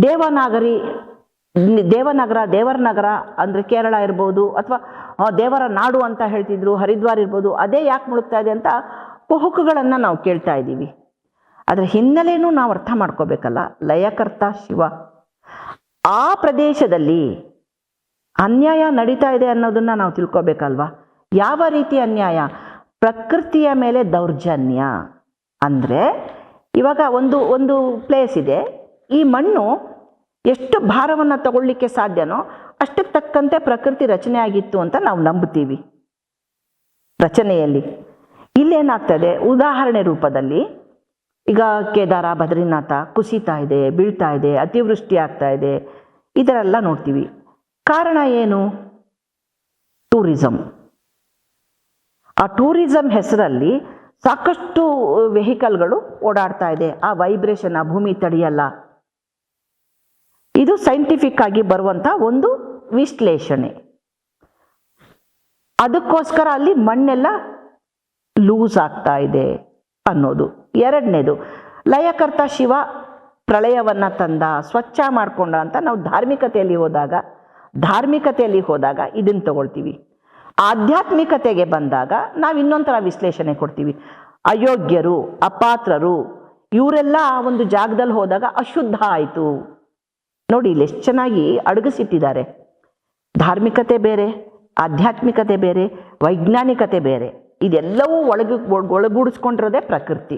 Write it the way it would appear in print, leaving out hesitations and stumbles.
ದೇವನಗರ, ದೇವರ ನಗರ ಅಂದರೆ ಕೇರಳ ಇರ್ಬೋದು, ಅಥವಾ ದೇವರ ನಾಡು ಅಂತ ಹೇಳ್ತಿದ್ರು, ಹರಿದ್ವಾರ ಇರ್ಬೋದು. ಅದೇ ಯಾಕೆ ಮುಳುಗ್ತಾ ಇದೆ ಅಂತ ಕುಹುಕುಗಳನ್ನು ನಾವು ಕೇಳ್ತಾ ಇದ್ದೀವಿ. ಅದರ ಹಿನ್ನೆಲೆಯೂ ನಾವು ಅರ್ಥ ಮಾಡ್ಕೋಬೇಕಲ್ಲ. ಲಯಕರ್ತ ಶಿವ, ಆ ಪ್ರದೇಶದಲ್ಲಿ ಅನ್ಯಾಯ ನಡೀತಾ ಇದೆ ಅನ್ನೋದನ್ನು ನಾವು ತಿಳ್ಕೊಬೇಕಲ್ವಾ. ಯಾವ ರೀತಿ ಅನ್ಯಾಯ? ಪ್ರಕೃತಿಯ ಮೇಲೆ ದೌರ್ಜನ್ಯ. ಅಂದರೆ ಇವಾಗ ಒಂದು ಪ್ಲೇಸ್ ಇದೆ, ಈ ಮಣ್ಣು ಎಷ್ಟು ಭಾರವನ್ನು ತಗೊಳ್ಳಿಕ್ಕೆ ಸಾಧ್ಯನೋ ಅಷ್ಟಕ್ಕೆ ತಕ್ಕಂತೆ ಪ್ರಕೃತಿ ರಚನೆ ಆಗಿತ್ತು ಅಂತ ನಾವು ನಂಬ್ತೀವಿ. ರಚನೆಯಲ್ಲಿ ಇಲ್ಲೇನಾಗ್ತದೆ, ಉದಾಹರಣೆ ರೂಪದಲ್ಲಿ ಈಗ ಕೇದಾರ, ಬದ್ರಿನಾಥ ಕುಸಿತಾ ಇದೆ, ಬೀಳ್ತಾ ಇದೆ, ಅತಿವೃಷ್ಟಿ ಆಗ್ತಾ ಇದೆ, ಇದರೆಲ್ಲ ನೋಡ್ತೀವಿ. ಕಾರಣ ಏನು? ಟೂರಿಸಂ. ಆ ಟೂರಿಸಂ ಹೆಸರಲ್ಲಿ ಸಾಕಷ್ಟು ವೆಹಿಕಲ್ಗಳು ಓಡಾಡ್ತಾ ಇದೆ. ಆ ವೈಬ್ರೇಷನ್ ಆ ಭೂಮಿ ತಡೆಯಲ್ಲ. ಇದು ಸೈಂಟಿಫಿಕ್ ಆಗಿ ಬರುವಂಥ ಒಂದು ವಿಶ್ಲೇಷಣೆ. ಅದಕ್ಕೋಸ್ಕರ ಅಲ್ಲಿ ಮಣ್ಣೆಲ್ಲ ಲೂಸ್ ಆಗ್ತಾ ಇದೆ ಅನ್ನೋದು. ಎರಡನೇದು, ಲಯಕರ್ತ ಶಿವ ಪ್ರಳಯವನ್ನು ತಂದ, ಸ್ವಚ್ಛ ಮಾಡಿಕೊಂಡ ಅಂತ ನಾವು ಧಾರ್ಮಿಕತೆಯಲ್ಲಿ ಹೋದಾಗ ಇದನ್ನು ತಗೊಳ್ತೀವಿ. ಆಧ್ಯಾತ್ಮಿಕತೆಗೆ ಬಂದಾಗ ನಾವು ಇನ್ನೊಂದು ಥರ ವಿಶ್ಲೇಷಣೆ ಕೊಡ್ತೀವಿ. ಅಯೋಗ್ಯರು, ಅಪಾತ್ರರು ಇವರೆಲ್ಲ ಆ ಒಂದು ಜಾಗದಲ್ಲಿ ಹೋದಾಗ ಅಶುದ್ಧ ಆಯಿತು. ನೋಡಿ ಇಲ್ಲಿ ಎಷ್ಟು ಚೆನ್ನಾಗಿ ಅಡಗಿಸಿಟ್ಟಿದ್ದಾರೆ. ಧಾರ್ಮಿಕತೆ ಬೇರೆ, ಆಧ್ಯಾತ್ಮಿಕತೆ ಬೇರೆ, ವೈಜ್ಞಾನಿಕತೆ ಬೇರೆ. ಇದೆಲ್ಲವೂ ಒಳಗೂಡಿಸ್ಕೊಂಡಿರೋದೇ ಪ್ರಕೃತಿ.